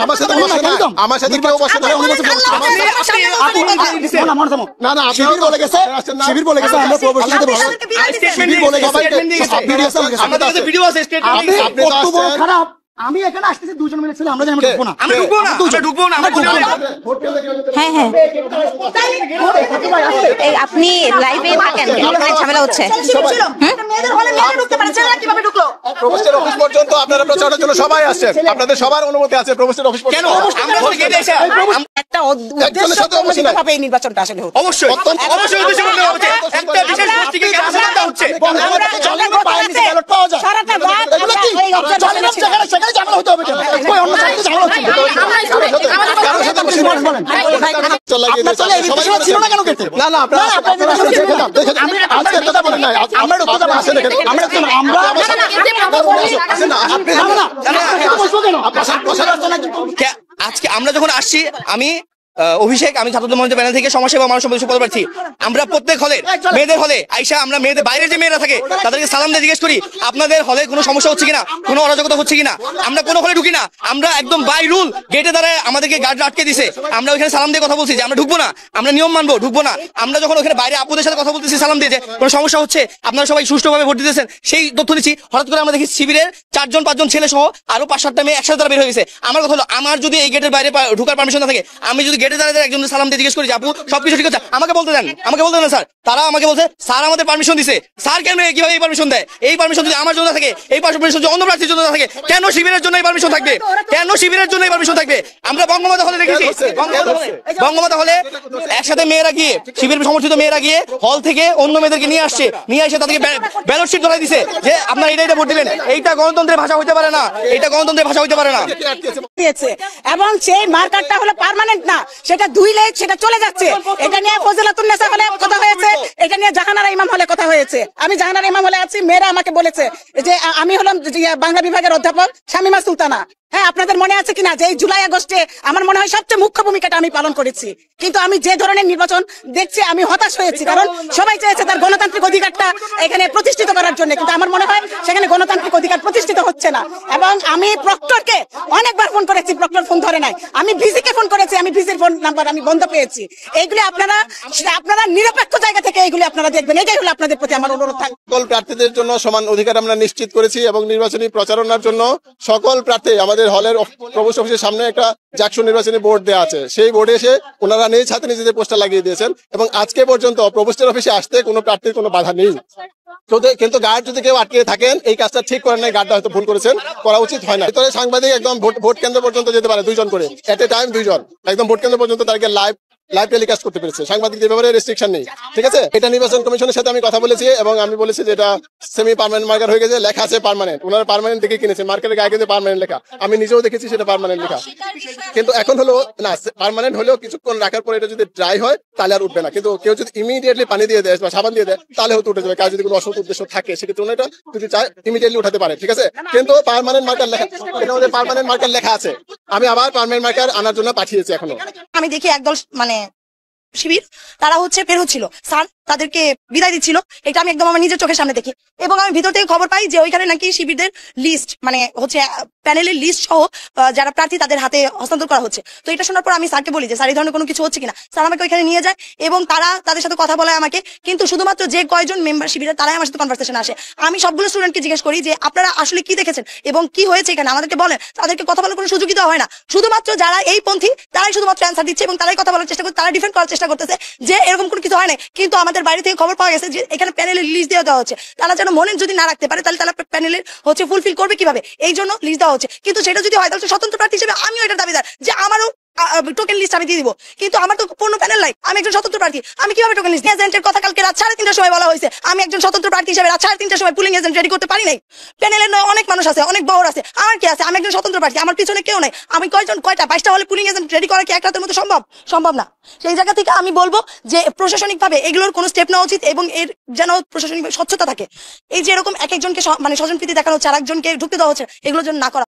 আমার সাথে আমার সাথে কেউ বসে না। না না শিবির বলে গেছে, শিবির বলে গেছে আমরা প্রবেশিতে বসে শিবির বলে গেছে আমাদের ভিডিও আছে স্টেটমেন্ট। আপনি কত বড় খারাপ। আমি এখানে আসতেছি দুজন মিলে ছিল, আমরা জানি আমরা ঢুকবো না, আমরা ঢুকবো না, আমরা ঢুকবো না, আমরা ঢুকবো না। হ্যাঁ হ্যাঁ এই আপনি লাইভে থাকেন, এখানে ঝামেলা হচ্ছে। মেয়েদের হলে মেয়েরা ঢুকতে পারে, ছেলেরা কিভাবে ঢুকলো? প্রবেশের অফিস পর্যন্ত আপনারা প্রচারের জন্য সবাই আসছেন, আপনাদের সবার অনুমতি আছে প্রবেশের অফিস পর্যন্ত। কেন আমরা তো গেটে এসে একটা উদ্দেশ্যভাবে এই নির্বাচনটা আসলে হচ্ছে। অবশ্যই অবশ্যই উদ্দেশ্য বলতে হচ্ছে একটা বিশেষ গোষ্ঠীকে কেন সেটা হচ্ছে ব্যালট পাওয়া যায় সারাটা রাত আমরা এই অবজারভেশনে সেখানে ঝামেলা হতে হবে কেন? কই অন্য জায়গায় ঝামেলা হচ্ছে ছিল না কেন গেটে? না না আপনারা আজকে কথা বলেন না, আমরা ঢুকতে যাবো আসেন এখানে আমরা আজকে আমরা যখন আসছি, আমি অভিষেক, আমি ছাত্রদের মঞ্চ প্যানেল থেকে সমাজসেবা মানুষ সম্পদ পদপ্রার্থী। আমরা প্রত্যেক হলে মেয়েদের হলে আইসা আমরা মেয়েদের বাইরের যে মেয়েরা থাকে তাদেরকে সালাম দিয়ে জিজ্ঞেস করি আপনাদের হলে কোনো সমস্যা হচ্ছে কিনা, কোনো অরাজকতা হচ্ছে কিনা। আমরা কোনো হলে ঢুকি না, আমরা একদম বাই রুল গেটে দাঁড়ায় আমাদেরকে গার্ড আটকে দিছে, আমরা ওখানে সালাম দিয়ে কথা বলছি যে আমরা ঢুকবো না, আমরা নিয়ম মানবো, ঢুকবো না। আমরা যখন ওখানে বাইরে আপুদের সাথে কথা বলতেছি সালাম দিয়ে যে কোনো সমস্যা হচ্ছে, আপনারা সবাই সুষ্ঠুভাবে ভোট দিতেছেন সেই তথ্য দিচ্ছি, হঠাৎ করে আমরা দেখি শিবিরের 4-5 ছেলে সহ আরো 5-7টা মেয়ে একসাথে তারা বের হয়ে গেছে। আমার কথা হলো, আমার যদি এই গেটের বাইরে ঢুকার পারমিশন না থাকে, আমি যদি গেটে দাঁড়ায় একজন সালাম দিয়ে জিজ্ঞেস করি যে আপু সবকিছু ঠিক আছে, আমাকে বলতে দেন স্যার। তারা আমাকে বলছে স্যার আমাদের পারমিশন দিছে। স্যার কেন কিভাবে এই পারমিশন দেয়? এই পারমিশন যদি আমার জন্য থাকে, এই পারমিশন যদি অন্য প্রার্থীর জন্য থাকে, কেন শিবিরের জন্য এই পারমিশন থাকবে? কেন শিবিরের জন্য এই পারমিশন থাকবে? আমরা বঙ্গমাতা হলে দেখেছি, বঙ্গমাতা হলে একসাথে মেয়েরা গিয়ে, শিবির সমর্থিত মেয়েরা গিয়ে হল থেকে অন্য মেয়েদেরকে নিয়ে আসছে, নিয়ে এসে তাদেরকে ব্যালট শিট ধরাই দিছে যে আপনারা এটা ভোট দিবেন। এইটা গণতন্ত্রের ভাষা হইতে পারে না, এইটা গণতন্ত্রের ভাষা হইতে পারে না। এবং সেই মার্কারটা হলো পার্মানেন্ট না, সেটা ধুইলে সেটা চলে যাচ্ছে। এটা নিয়ে ফজিলাতুন্নেসা হলে কথা হয়েছে, এটা নিয়ে জাহানারা ইমাম হলে কথা হয়েছে। আমি জাহানারা ইমাম হলে আছি, মেয়েরা আমাকে বলেছে যে আমি হলাম বাংলা বিভাগের অধ্যাপক শামিমা সুলতানা। হ্যাঁ, আপনাদের মনে আছে কিনা যে এই জুলাই আগস্টে আমার মনে হয় সবচেয়ে মুখ্য ভূমিকাটা আমি পালন করেছি। কিন্তু আমি যে ধরনের নির্বাচন দেখছি আমি হতাশ হয়েছি, কারণ সবাই চেয়েছে তার গণতান্ত্রিক অধিকারটা এখানে প্রতিষ্ঠিত করার জন্য, কিন্তু আমার মনে হয় সেখানে গণতান্ত্রিক অধিকার প্রতিষ্ঠিত হচ্ছে না। এবং আমি প্রক্টরকে অনেকবার ফোন করেছি, প্রক্টর ফোন ধরে নাই। আমি ভিসিকে ফোন করেছি, আমি ভিসির ফোন নাম্বার আমি বন্ধ পেয়েছি। এইগুলি আপনারা নিরপেক্ষ জায়গা থেকে এইগুলি আপনারা দেখবেন, এটাই হলো আপনাদের প্রতি আমার অনুরোধ থাকবে। সকল প্রার্থীদের জন্য সমান অধিকার আমরা নিশ্চিত করেছি এবং নির্বাচনী প্রচারণার জন্য সকল প্রার্থী আমাদের হলের প্রবেশ অফিসের সামনে একটা জাকসু নির্বাচনী বোর্ড দেওয়া আছে, সেই বোর্ডে এসে ওনারা নিজ হাতে নিজেদের পোস্টার লাগিয়ে দিয়েছেন এবং আজকে পর্যন্ত প্রবেশের অফিসে আসতে কোনো প্রার্থীর কোনো বাধা নেই। কিন্তু গার্ড যদি কেউ আটকে থাকেন, এই কাজটা ঠিক করেন নাই, গার্ডটা হয়তো ভুল করেছেন, করা উচিত হয় না। ভিতরে সাংবাদিক একদম ভোট কেন্দ্র পর্যন্ত যেতে পারে 2 জন করে, এট এ টাইম 2 জন একদম ভোট কেন্দ্র পর্যন্ত তাদেরকে লাইভ টেলিকাস্ট করতে পেরেছে। সাংবাদিকদের ব্যাপারে রেস্ট্রিকশন নেই, ঠিক আছে। এটা নির্বাচন কমিশনের সাথে আমি কথা বলেছি এবং আমি বলেছি যে এটা সেমি পার্মানেন্ট মার্কার হয়ে গেছে, লেখা আছে পার্মানেন্ট। ওনারা পার্মানেন্ট দেখে কিনেছে, মার্কেটের গায়ে কিন্তু পার্মানেন্ট লেখা, আমি নিজেও দেখেছি সেটা পার্মানেন্ট লেখা। কিন্তু এখন হলো না, পার্মানেন্ট হলেও কিছুক্ষণ রাখার পরে এটা যদি ড্রাই হয় তাহলে আর উঠবে না। কিন্তু কেউ যদি ইমিডিয়েটলি পানি দিয়ে দেয় বা সাবান দিয়ে দেয় তাহলে হয়তো উঠে যাবে। কার যদি কোনো অসৎ উদ্দেশ্য থাকে সেক্ষেত্রে ওনারা যদি চায় ইমিডিয়েটলি উঠাতে পারে, ঠিক আছে। কিন্তু পার্মানেন্ট মার্কার লেখা, এটা আমাদের পার্মানেন্ট মার্কার লেখা আছে। আমি আবার পার্মানেন্ট মার্কার আনার জন্য পাঠিয়েছি। এখনো আমি দেখি একদল শিবির তারা বের হচ্ছিল, স্যার তাদেরকে বিদায় দিচ্ছিল, এটা আমি একদম আমার নিজের চোখের সামনে দেখি। এবং আমি ভিতর থেকে খবর পাই যে ওইখানে নাকি শিবিরদের লিস্ট প্যানেলের লিস্ট সহ যারা প্রার্থী তাদের হাতে হস্তান্তর করা হচ্ছে। তো এটা শোনার পর আমি স্যারকে বলি যে স্যার এই ধরনের কোনো কিছু হচ্ছে কিনা। স্যার আমাকে ওইখানে নিয়ে যায় এবং তারা তাদের সাথে কথা বলায় আমাকে, কিন্তু শুধুমাত্র যে কয়জন মেম্বার শিবিরের তারাই আমার সাথে কনভারসেশন আসে। আমি সবগুলো স্টুডেন্টকে জিজ্ঞেস করি যে আপনারা আসলে কি দেখেছেন এবং কি হয়েছে এখানে, আমাদেরকে বলেন। তাদেরকে কথা বলার কোনো সুযোগই দেওয়া হয় না। শুধুমাত্র যারা এই পন্থী তারাই শুধুমাত্র অ্যান্সার দিচ্ছে এবং তারাই কথা বলার চেষ্টা করছে, তারা ডিফেন্ড করার চেষ্টা করতেছে যে এরকম কোনো কিছু হয় না। কিন্তু আমাদের বাইরে থেকে খবর পাওয়া গেছে যে এখানে প্যানেলের লিস্ট দেওয়া হচ্ছে। তারা যেন মনে যদি না রাখতে পারে তাহলে তারা প্যানেলের ফুলফিল করবে কিভাবে, এই জন্য লিস্ট দেওয়া হচ্ছে। কিন্তু সেটা যদি হয় তাহলে স্বতন্ত্র প্রার্থী হিসেবে আমিও এটার দাবিদার যে আমারও টোকেন লিস্ট আমি দিয়ে দিব। কিন্তু আমার তো পূর্ণ প্যানেল নাই, আমি একজন স্বতন্ত্র প্রার্থী, আমি কিভাবে টোকেন লিস্ট? এজেন্টের কথা কালকে রাত 3:30টার সময় বলা হয়েছে, আমি একজন স্বতন্ত্র প্রার্থী হিসেবে রাত 3:30টার সময় পুলিং এজেন্ট রেডি করতে পারি নাই। প্যানেলের অনেক মানুষ আছে, অনেক বহর আছে, আমার কি আছে? আমি একজন স্বতন্ত্র প্রার্থী, আমার পিছনে কেউ নাই। আমি কয়টা 22টা হলে পুলিং এজেন্ট রেডি করা কি এক রাতের মধ্যে সম্ভব না। সেই জায়গা থেকে আমি বলবো যে প্রশাসনিক ভাবে এগুলোর কোনো স্টেপ নেওয়া উচিত এবং এর যেন প্রশাসনিক স্বচ্ছতা থাকে। এই যে এরকম এক একজনকে স্বজনপ্রীতি দেখানো হচ্ছে, আর একজনকে ঢুকতে দেওয়া হচ্ছে, এগুলোর জন্য না করা।